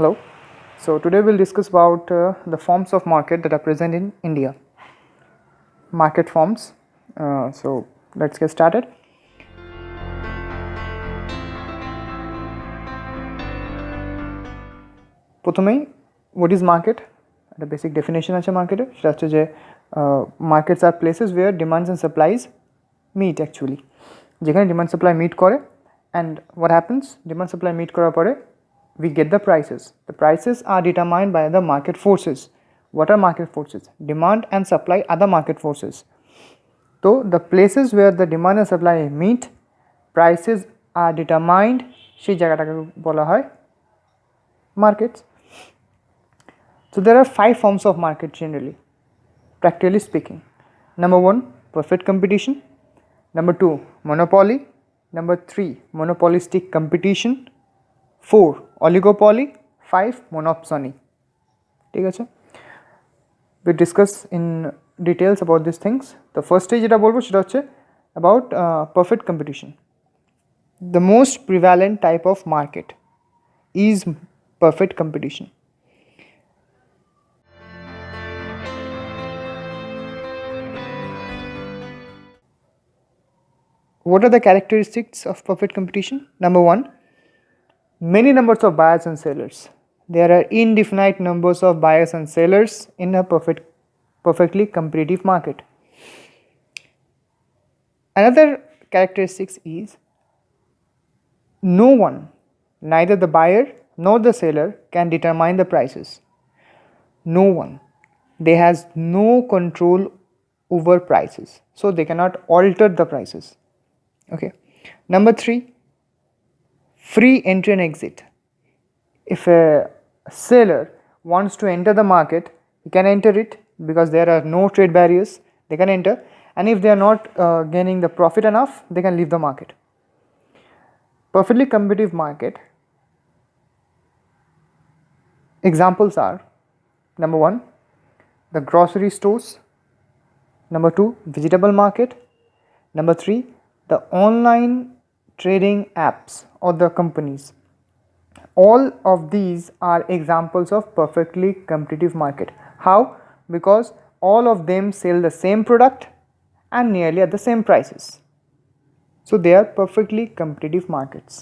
Hello. So today we'll discuss about the forms of market that are present in India. Market forms. So let's get started. প্রথমেই what is market? The basic definition আছে মার্কেটের, সেটা হচ্ছে যে markets are places where demands and supplies meet actually. যেখানে demand supply meet করে, and what happens? Demand supply meet করার পরে we get the prices. The prices are determined by the market forces. What are market forces? Demand and supply are the market forces. So the places where the demand and supply meet, prices are determined, সেই জায়গাটাকে বলা হয় markets. So there are 5 forms of market generally, practically speaking. Number 1, perfect competition. Number 2, monopoly. Number 3, monopolistic competition. 4, oligopoly. 5, monopsony. ঠিক আছে? We discuss in details about these things. The first stage যেটা বলবো সেটা হচ্ছে about perfect competition. The most prevalent type of market is perfect competition. What are the characteristics of perfect competition? Number 1, many numbers of buyers and sellers. There are indefinite numbers of buyers and sellers in a perfectly competitive market. Another characteristics is no one, neither the buyer nor the seller, can determine the prices. No one. They has no control over prices, so they cannot alter the prices. Okay. Number 3, free entry and exit. If a seller wants to enter the market, he can enter it because there are no trade barriers. They can enter, and if they are not gaining the profit enough, they can leave the market. Perfectly competitive market examples are: number 1, the grocery stores. Number 2, vegetable market. Number 3, the online trading apps or the companies. All of these are examples of perfectly competitive market. How? Because all of them sell the same product and nearly at the same prices. So they are perfectly competitive markets.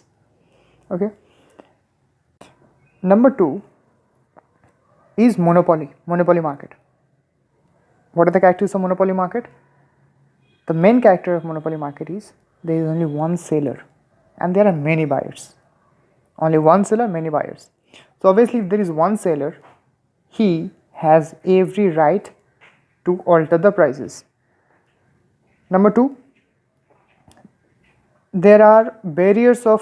Okay. Number 2 is monopoly market. What are the characteristics of monopoly market? The main character of monopoly market is there is only one seller and there are many buyers. Only one seller, many buyers. So obviously if there is one seller, he has every right to alter the prices. Number 2, there are barriers of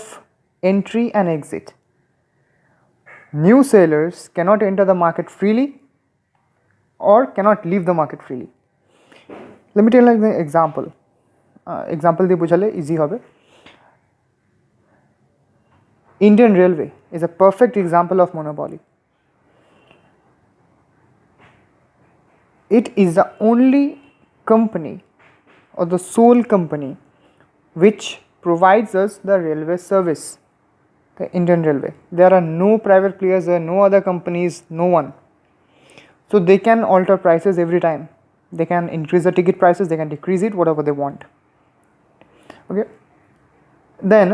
entry and exit. New sellers cannot enter the market freely or cannot leave the market freely. Let me tell you an example. Example দিয়ে বোঝালে easy হবে. Indian Railway is a perfect example of monopoly. It is the only company or the sole company which provides us the railway service, the Indian Railway. There are no private players, there are no other companies, no one. So they can alter prices every time. They can increase the ticket prices, they can decrease it, whatever they want. Okay. Then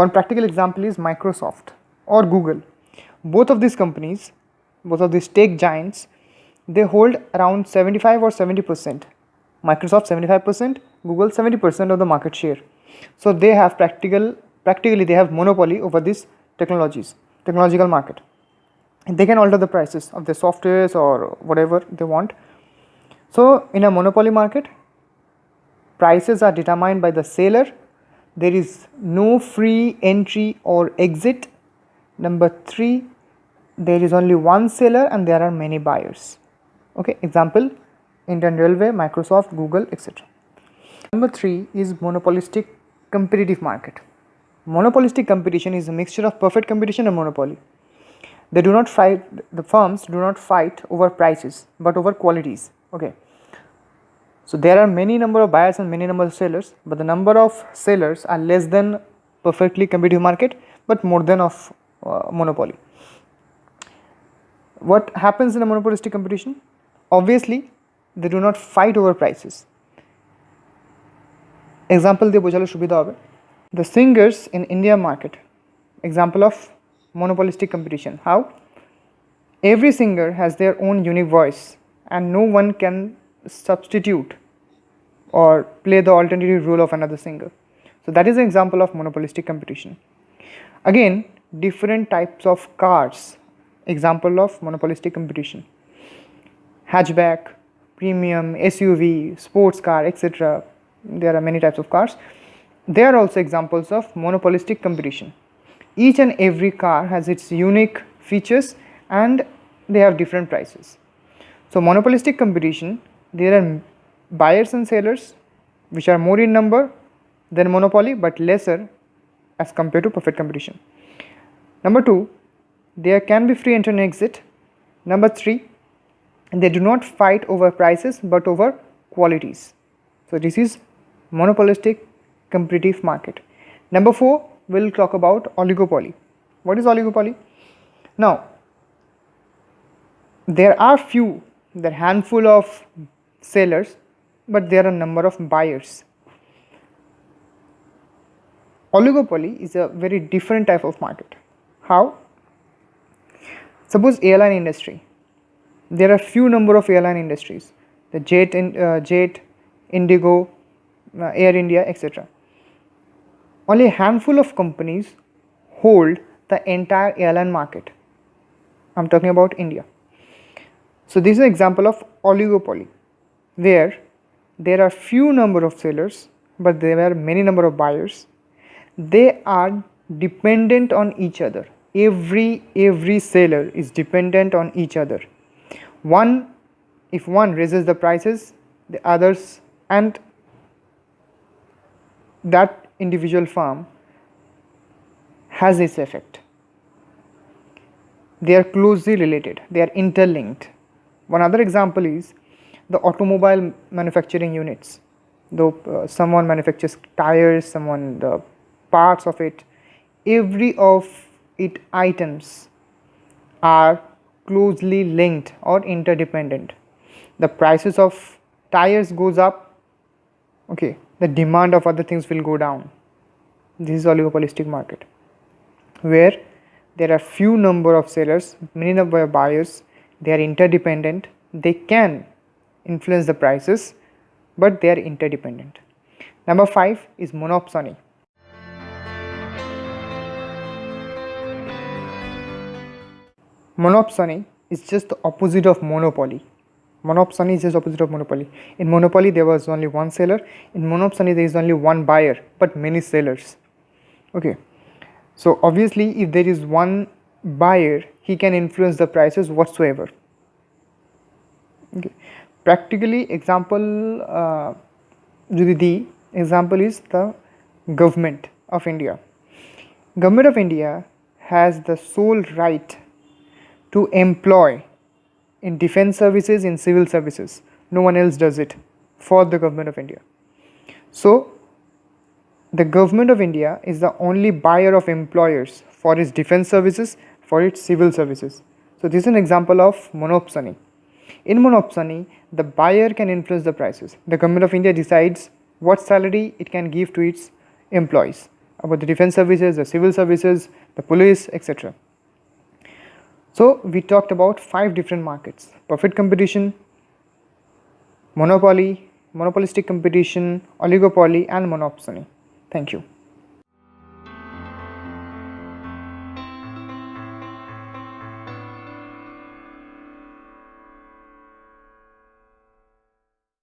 one practical example is Microsoft or Google. Both of these companies, both of these tech giants, they hold around 75 or 70%. Microsoft 75%, Google 70% of the market share. So they have practically they have monopoly over these technological market. They can alter the prices of the softwares or whatever they want. So in a monopoly market, prices are determined by the seller. There is no free entry or exit. Number 3, there is only one seller and there are many buyers. Okay, example, Indian Railway, Microsoft, Google, etc. Number 3 is monopolistic competitive market. Monopolistic competition is a mixture of perfect competition and monopoly. They do not fight, the firms do not fight over prices but over qualities. Okay. So there are many number of buyers and many number of sellers, but the number of sellers are less than perfectly competitive market but more than of monopoly. What happens in a monopolistic competition? Obviously, they do not fight over prices. Example দিয়ে বোঝালে সুবিধা হবে. The singers in India market, example of monopolistic competition. How? Every singer has their own unique voice and no one can substitute or play the alternative role of another singer. So that is an example of monopolistic competition. Again, different types of cars, example of monopolistic competition. Hatchback, premium, SUV, sports car, etc. There are many types of cars. They are also examples of monopolistic competition. Each and every car has its unique features and they have different prices. So monopolistic competition, there are buyers and sellers which are more in number than monopoly but lesser as compared to perfect competition. Number 2, there can be free entry and exit. Number 3, they do not fight over prices but over qualities. So this is monopolistic competitive market. Number 4, we'll talk about oligopoly. What is oligopoly? Now, there are handful of sellers but there are a number of buyers. Oligopoly is a very different type of market. How? Suppose airline industry. There are few number of airline industries, the Jet, Indigo, Air India, etc. Only a handful of companies hold the entire airline market. I'm talking about India. So this is an example of oligopoly, where there are few number of sellers but there are many number of buyers. They are dependent on each other. Every seller is dependent on each other. If one raises the prices, the others and that individual firm has this effect. They are closely related, they are interlinked. One other example is the automobile manufacturing units. Though someone manufactures tires, someone the parts of it, every of its items are closely linked or interdependent. The prices of tires goes up, okay, the demand of other things will go down. This is oligopolistic market, where there are few number of sellers, many number of buyers. They are interdependent. They can influence the prices but they are interdependent. Number 5 is monopsony. Monopsony is just the opposite of monopoly. Monopsony is just opposite of monopoly. In monopoly there was only one seller. In monopsony there is only one buyer but many sellers. Okay, so obviously if there is one buyer, he can influence the prices whatsoever. Okay, practically example যদি দিই, example is the government of India. Government of India has the sole right to employ in defense services, in civil services. No one else does it for the government of India. So the government of India is the only buyer of employers for its defense services, for its civil services. So this is an example of monopsony. In monopsony, the buyer can influence the prices. The government of India decides what salary it can give to its employees, about the defense services, the civil services, the police, etc. So we talked about 5 different markets: perfect competition, monopoly, monopolistic competition, oligopoly and monopsony. Thank you.